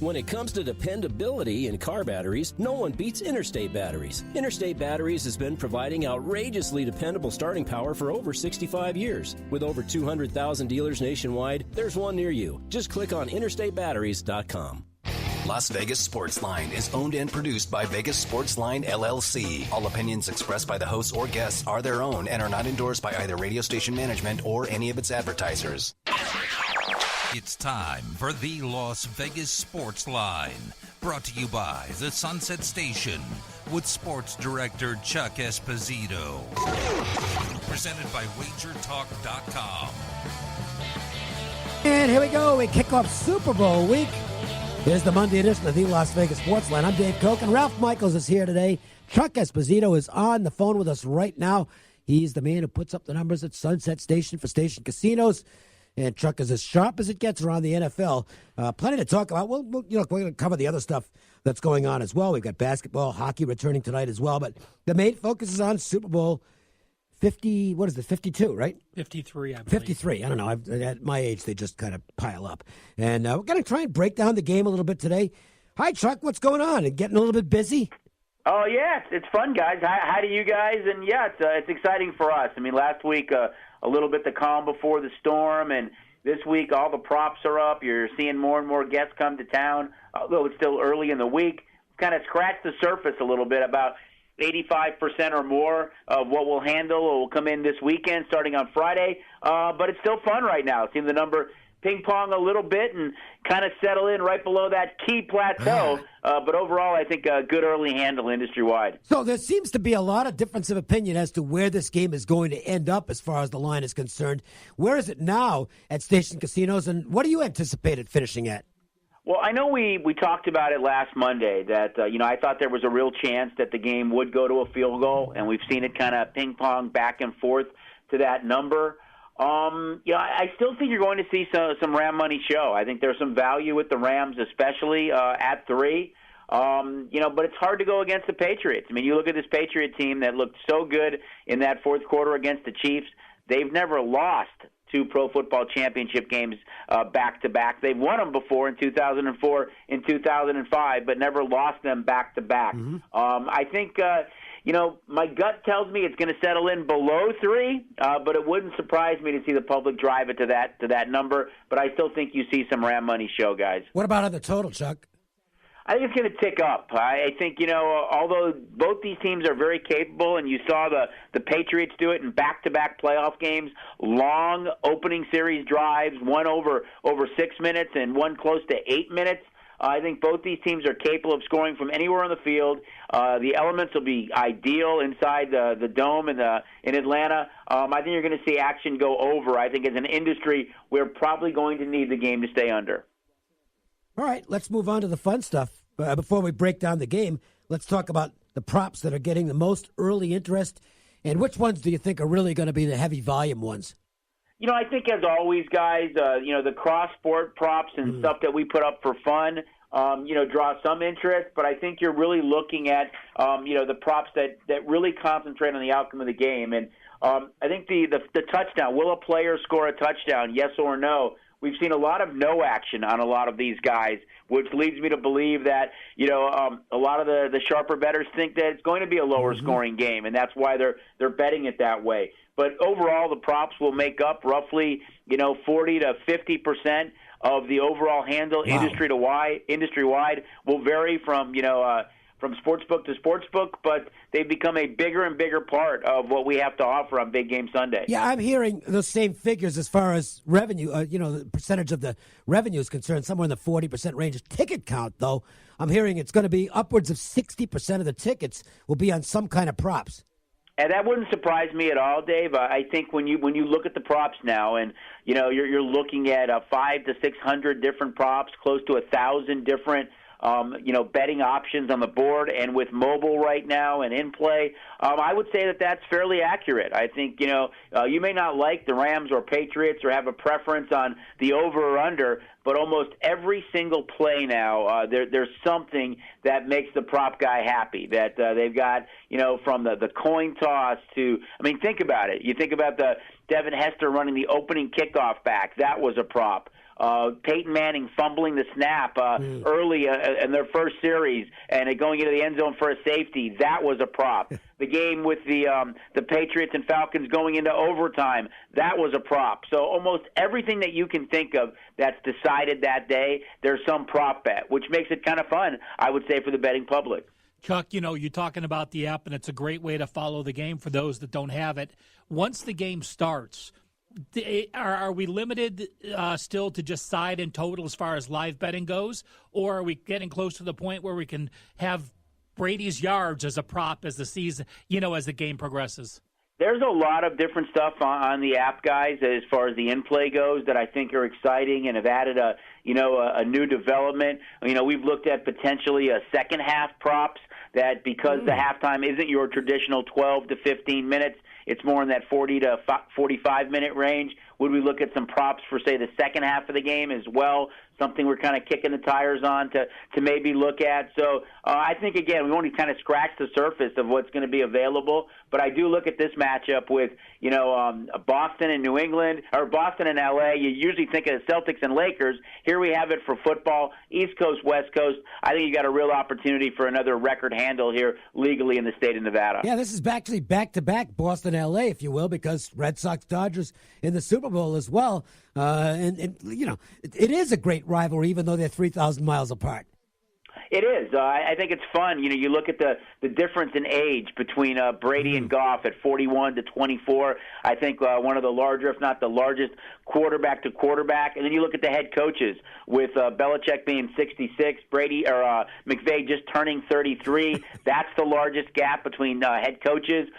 When it comes to dependability in car batteries, no one beats Interstate Batteries. Interstate Batteries has been providing outrageously dependable starting power for over 65 years. With over 200,000 dealers nationwide, there's one near you. Just click on interstatebatteries.com. Las Vegas Sportsline is owned and produced by Vegas Sportsline, LLC. All opinions expressed by the hosts or guests are their own and are not endorsed by either radio station management or any of its advertisers. It's time for the Las Vegas Sports Line, brought to you by the Sunset Station with sports director Chuck Esposito. Presented by WagerTalk.com. And here we go. We kick off Super Bowl week. Here's the Monday edition of the Las Vegas Sports Line. I'm Dave Cokin. Ralph Micheals is here today. Chuck Esposito is on the phone with us right now. He's the man who puts up the numbers at Sunset Station for Station Casinos. And Chuck is as sharp as it gets around the NFL. Plenty to talk about. We're going to cover the other stuff that's going on as well. We've got basketball, hockey returning tonight as well. But the main focus is on Super Bowl 50, what is it, 52, right? 53, I believe. 53. I don't know. At my age, they just kind of pile up. And we're going to try and break down the game a little bit today. Hi, Chuck. What's going on? And getting a little bit busy? Oh, yeah. It's fun, guys. Hi to you guys. And, yeah, it's exciting for us. I mean, last week, a little bit the calm before the storm, and this week all the props are up. You're seeing more and more guests come to town, although it's still early in the week. Kind of scratched the surface a little bit. About 85% or more of what we'll handle will come in this weekend starting on Friday. But it's still fun right now. Seeing the number ping-pong a little bit and kind of settle in right below that key plateau. But overall, I think a good early handle industry-wide. So there seems to be a lot of difference of opinion as to where this game is going to end up as far as the line is concerned. Where is it now at Station Casinos, and what do you anticipate it finishing at? Well, I know we talked about it last Monday that, I thought there was a real chance that the game would go to a field goal, and we've seen it kind of ping-pong back and forth to that number. I still think you're going to see some Ram money show. I think there's some value with the Rams, especially at 3. But it's hard to go against the Patriots. I mean, you look at this Patriot team that looked so good in that fourth quarter against the Chiefs. They've never lost 2 Pro Football Championship games back-to-back. They've won them before in 2004 and 2005, but never lost them back-to-back. Mm-hmm. I think my gut tells me it's going to settle in below 3, but it wouldn't surprise me to see the public drive it to that number. But I still think you see some Ram money show, guys. What about on the total, Chuck? I think it's going to tick up. I think, although both these teams are very capable, and you saw the Patriots do it in back-to-back playoff games, long opening series drives, one over 6 minutes and one close to 8 minutes. I think both these teams are capable of scoring from anywhere on the field. The elements will be ideal inside the Dome in Atlanta. I think you're going to see action go over. I think as an industry, we're probably going to need the game to stay under. All right, let's move on to the fun stuff. Before we break down the game, let's talk about the props that are getting the most early interest. And which ones do you think are really going to be the heavy volume ones? I think as always, guys, the cross-sport props and stuff that we put up for fun, draw some interest. But I think you're really looking at, the props that really concentrate on the outcome of the game. And I think the touchdown, will a player score a touchdown, yes or no? We've seen a lot of no action on a lot of these guys, which leads me to believe that, a lot of the sharper bettors think that it's going to be a lower scoring game, and that's why they're betting it that way. But overall, the props will make up roughly, 40 to 50% of the overall handle. Wow. Industry-wide will vary from sportsbook to sportsbook, but they've become a bigger and bigger part of what we have to offer on Big Game Sunday. Yeah, I'm hearing those same figures as far as revenue, the percentage of the revenue is concerned, somewhere in the 40% range. Ticket count, though, I'm hearing it's going to be upwards of 60% of the tickets will be on some kind of props. And that wouldn't surprise me at all, Dave. I think when you look at the props now, and you're looking at 500 to 600 different props, close to 1,000 different betting options on the board, and with mobile right now and in play, I would say that that's fairly accurate. I think, you may not like the Rams or Patriots or have a preference on the over or under, but almost every single play now, there's something that makes the prop guy happy, that they've got, from the coin toss to, think about it. You think about the Devin Hester running the opening kickoff back. That was a prop. Peyton Manning fumbling the snap early in their first series and going into the end zone for a safety. That was a prop. The game with the Patriots and Falcons going into overtime, that was a prop. So almost everything that you can think of that's decided that day, there's some prop bet, which makes it kind of fun, I would say, for the betting public. Chuck, you're talking about the app, and it's a great way to follow the game for those that don't have it. Once the game starts, are we limited still to just side and total as far as live betting goes, or are we getting close to the point where we can have Brady's yards as a prop as the season, as the game progresses? There's a lot of different stuff on the app, guys, as far as the in-play goes that I think are exciting and have added a new development. We've looked at potentially a second half props that because the halftime isn't your traditional 12 to 15 minutes, it's more in that 40 to 45-minute range. Would we look at some props for, say, the second half of the game as well, something we're kind of kicking the tires on to maybe look at? So I think, again, we only kind of scratched the surface of what's going to be available. But I do look at this matchup with, Boston and New England, or Boston and L.A. You usually think of the Celtics and Lakers. Here we have it for football, East Coast, West Coast. I think you got a real opportunity for another record handle here legally in the state of Nevada. Yeah, this is actually back-to-back Boston, L.A., if you will, because Red Sox, Dodgers in the Super Bowl as well. It is a great rivalry, even though they're 3,000 miles apart. It is. I think it's fun. You look at the difference in age between Brady and Goff at 41 to 24. I think one of the larger, if not the largest, quarterback to quarterback. And then you look at the head coaches with Belichick being 66, Brady or McVay just turning 33. That's the largest gap between head coaches.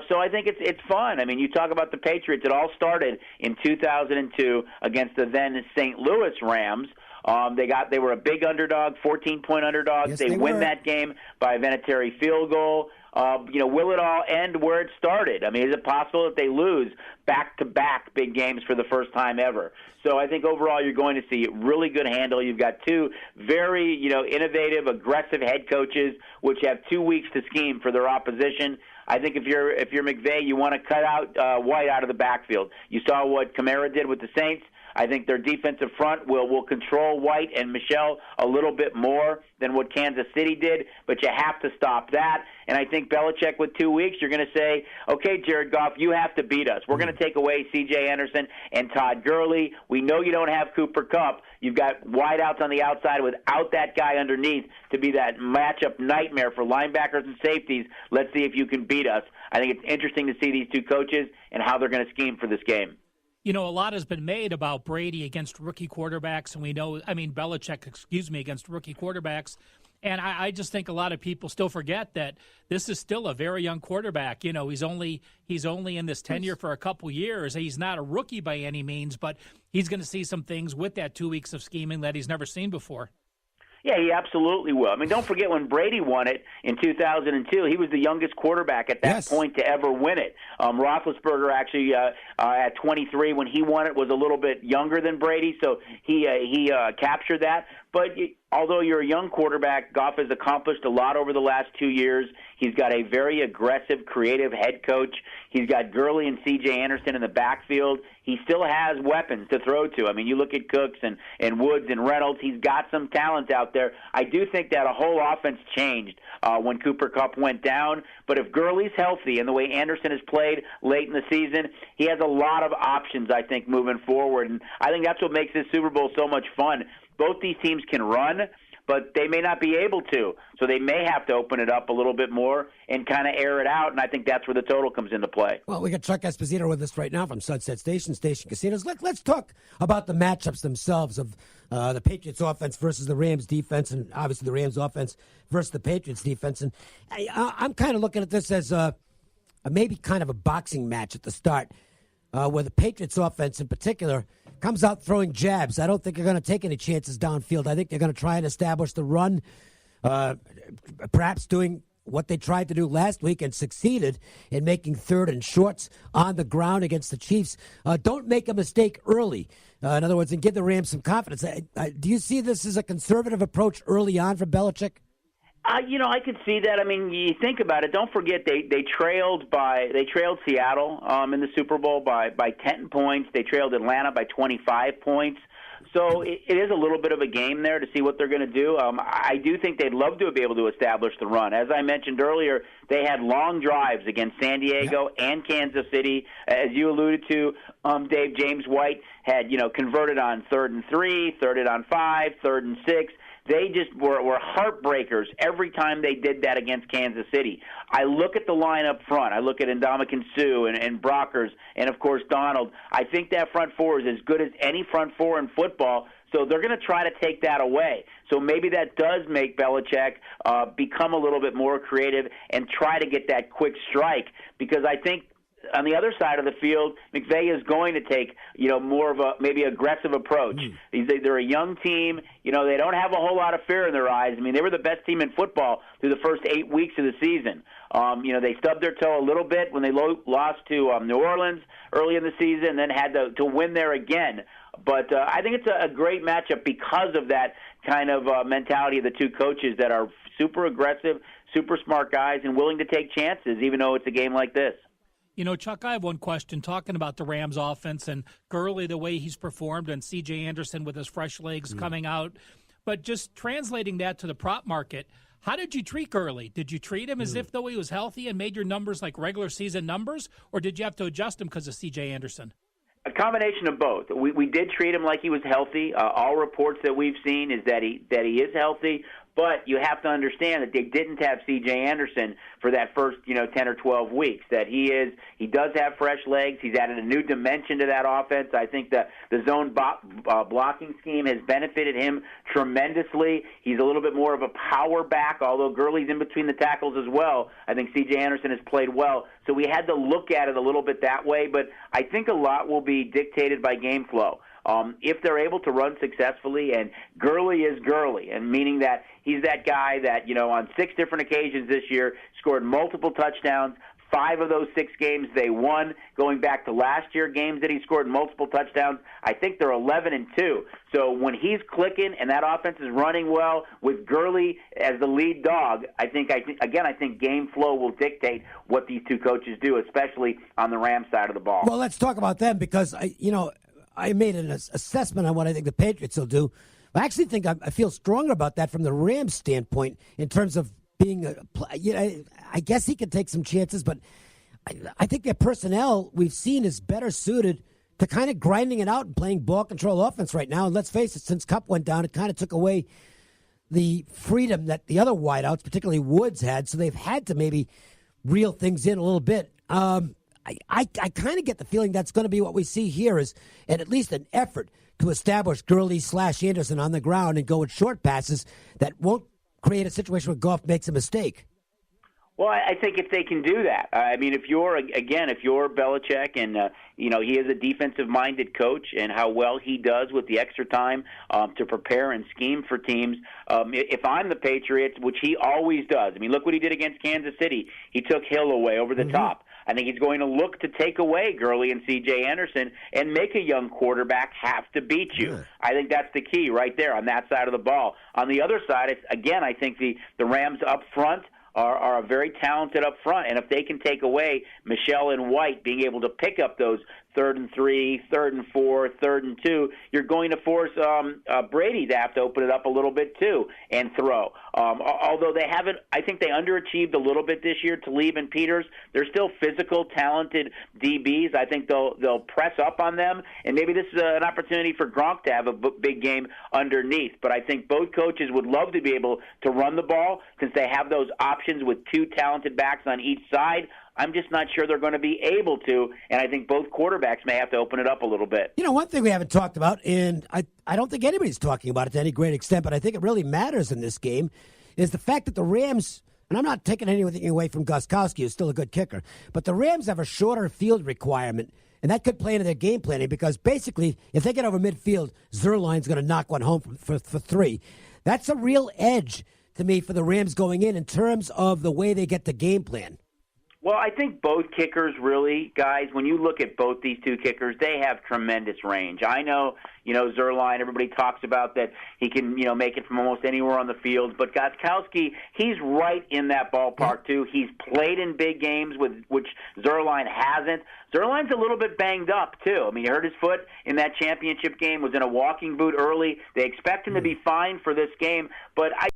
So I think it's fun. I mean, you talk about the Patriots. It all started in 2002 against the then St. Louis Rams. They were a big underdog, 14-point underdog. Yes, they win that game by a Vinatieri field goal. Will it all end where it started? I mean, is it possible that they lose back-to-back big games for the first time ever? So I think overall you're going to see really good handle. You've got two very, innovative, aggressive head coaches, which have 2 weeks to scheme for their opposition. I think if you're McVay, you want to cut out White out of the backfield. You saw what Kamara did with the Saints. I think their defensive front will control White and Micheals a little bit more than what Kansas City did, but you have to stop that. And I think Belichick, with 2 weeks, you're going to say, okay, Jared Goff, you have to beat us. We're going to take away C.J. Anderson and Todd Gurley. We know you don't have Cooper Kupp. You've got wideouts on the outside without that guy underneath to be that matchup nightmare for linebackers and safeties. Let's see if you can beat us. I think it's interesting to see these two coaches and how they're going to scheme for this game. A lot has been made about Brady against rookie quarterbacks, and Belichick, against rookie quarterbacks. And I just think a lot of people still forget that this is still a very young quarterback. He's only in this tenure for a couple years. He's not a rookie by any means, but he's going to see some things with that 2 weeks of scheming that he's never seen before. Yeah, he absolutely will. I mean, don't forget when Brady won it in 2002, he was the youngest quarterback at that point to ever win it. Roethlisberger actually at 23 when he won it was a little bit younger than Brady, so he captured that. But although you're a young quarterback, Goff has accomplished a lot over the last 2 years. He's got a very aggressive, creative head coach. He's got Gurley and C.J. Anderson in the backfield. He still has weapons to throw to. I mean, you look at Cooks and Woods and Reynolds. He's got some talent out there. I do think that a whole offense changed when Cooper Kupp went down. But if Gurley's healthy and the way Anderson has played late in the season, he has a lot of options, I think, moving forward. And I think that's what makes this Super Bowl so much fun. Both these teams can run, but they may not be able to. So they may have to open it up a little bit more and kind of air it out, and I think that's where the total comes into play. Well, we got Chuck Esposito with us right now from Sunset Station Casinos. Let's talk about the matchups themselves of the Patriots offense versus the Rams defense, and obviously the Rams offense versus the Patriots defense. And I'm kind of looking at this as a maybe kind of a boxing match at the start, where the Patriots offense in particular comes out throwing jabs. I don't think they're going to take any chances downfield. I think they're going to try and establish the run, perhaps doing what they tried to do last week and succeeded in making third and shorts on the ground against the Chiefs. Don't make a mistake early. In other words, and give the Rams some confidence. Do you see this as a conservative approach early on for Belichick? I could see that. I mean, you think about it. Don't forget they trailed Seattle in the Super Bowl by 10 points. They trailed Atlanta by 25 points. so it is a little bit of a game there to see what they're going to do. I do think they'd love to be able to establish the run. As I mentioned earlier, they had long drives against San Diego and Kansas City. As you alluded to, Dave, James White had, converted on 3rd and 3, 3rd and on 5, 3rd and 6. They just were heartbreakers every time they did that against Kansas City. I look at the line up front. I look at Ndamukong Suh and Brockers and, of course, Donald. I think that front four is as good as any front four in football, so they're going to try to take that away. So maybe that does make Belichick become a little bit more creative and try to get that quick strike, because I think on the other side of the field, McVay is going to take, more of a maybe aggressive approach. They're a young team. They don't have a whole lot of fear in their eyes. I mean, they were the best team in football through the first 8 weeks of the season. They stubbed their toe a little bit when they lost to New Orleans early in the season, and then had to win there again. But I think it's a great matchup because of that kind of mentality of the two coaches that are super aggressive, super smart guys, and willing to take chances, even though it's a game like this. Chuck, I have one question talking about the Rams offense and Gurley, the way he's performed, and C.J. Anderson with his fresh legs coming out. But just translating that to the prop market, how did you treat Gurley? Did you treat him as if though he was healthy and made your numbers like regular season numbers, or did you have to adjust him because of C.J. Anderson? A combination of both. We did treat him like he was healthy. All reports that we've seen is that he is healthy. But you have to understand that they didn't have C.J. Anderson for that first, 10 or 12 weeks. That he does have fresh legs. He's added a new dimension to that offense. I think the zone blocking scheme has benefited him tremendously. He's a little bit more of a power back, although Gurley's in between the tackles as well. I think C.J. Anderson has played well. So we had to look at it a little bit that way. But I think a lot will be dictated by game flow. If they're able to run successfully, and Gurley is Gurley, and meaning that he's that guy that, on 6 different occasions this year scored multiple touchdowns. 5 of those 6 games they won. Going back to last year, games that he scored multiple touchdowns, I think they're 11-2. So when he's clicking and that offense is running well with Gurley as the lead dog, I think game flow will dictate what these two coaches do, especially on the Rams side of the ball. Well, let's talk about them because I made an assessment on what I think the Patriots will do. I actually think I feel stronger about that from the Rams' standpoint in terms of being I guess he could take some chances, but I think their personnel we've seen is better suited to kind of grinding it out and playing ball control offense right now. And let's face it, since Kupp went down, it kind of took away the freedom that the other wideouts, particularly Woods, had. So they've had to maybe reel things in a little bit. I kind of get the feeling that's going to be what we see here is at least an effort to establish Gurley/Anderson on the ground and go with short passes that won't create a situation where Goff makes a mistake. Well, I think if they can do that, I mean, if you're Belichick and, he is a defensive-minded coach and how well he does with the extra time to prepare and scheme for teams, if I'm the Patriots, which he always does, I mean, look what he did against Kansas City. He took Hill away over the top. I think he's going to look to take away Gurley and C.J. Anderson and make a young quarterback have to beat you. Yeah. I think that's the key right there on that side of the ball. On the other side, I think the Rams up front are very talented up front, and if they can take away Micheals and White being able to pick up those 3rd and 3, 3rd and 4, 3rd and 2, you're going to force Brady to have to open it up a little bit too and throw. Although I think they underachieved a little bit this year. Talib and Peters, they're still physical, talented DBs. I think they'll press up on them, and maybe this is an opportunity for Gronk to have a big game underneath. But I think both coaches would love to be able to run the ball since they have those options with 2 talented backs on each side. I'm just not sure they're going to be able to, and I think both quarterbacks may have to open it up a little bit. One thing we haven't talked about, and I don't think anybody's talking about it to any great extent, but I think it really matters in this game, is the fact that the Rams, and I'm not taking anything away from Gostkowski, who's still a good kicker, but the Rams have a shorter field requirement, and that could play into their game planning because basically, if they get over midfield, Zerline's going to knock one home for 3. That's a real edge to me for the Rams going in terms of the way they get the game plan. Well, I think both kickers really, guys, when you look at both these two kickers, they have tremendous range. I know, Zuerlein, everybody talks about that he can, make it from almost anywhere on the field. But Gostkowski, he's right in that ballpark, too. He's played in big games, which Zuerlein hasn't. Zuerlein's a little bit banged up, too. I mean, he hurt his foot in that championship game, was in a walking boot early. They expect him to be fine for this game. But I